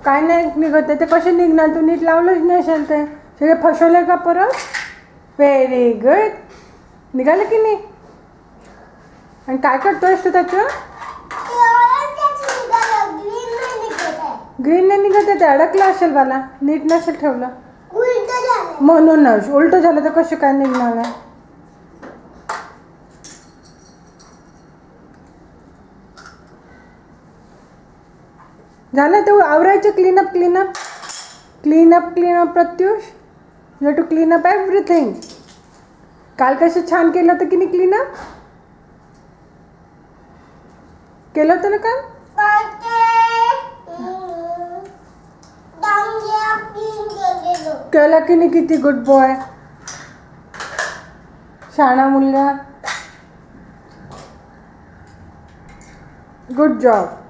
काय नाही निघत आहे ते. कसे निघणार? तू नीट लावलंच नसेल ते. सगळे फसवले का परत? Very good. निघालं की नाही? आणि काय करतोयस तू त्याचं? ग्रीन नाही निघत आहे ते. अडकलं असेल मला, नीट नसेल ठेवलं म्हणूनच. उलट झालं तर कसं काय निघणार आहे? झालं ते आवरायचं. Cleanup cleanup cleanup cleanup Pratyush. You have to clean up everything. काल कसं छान केलं होतं की नाही क्लीनअप? केलं होतं ना काल? केलं की नाही? किती गुड बॉय, शहाणा मुलगा. Good job.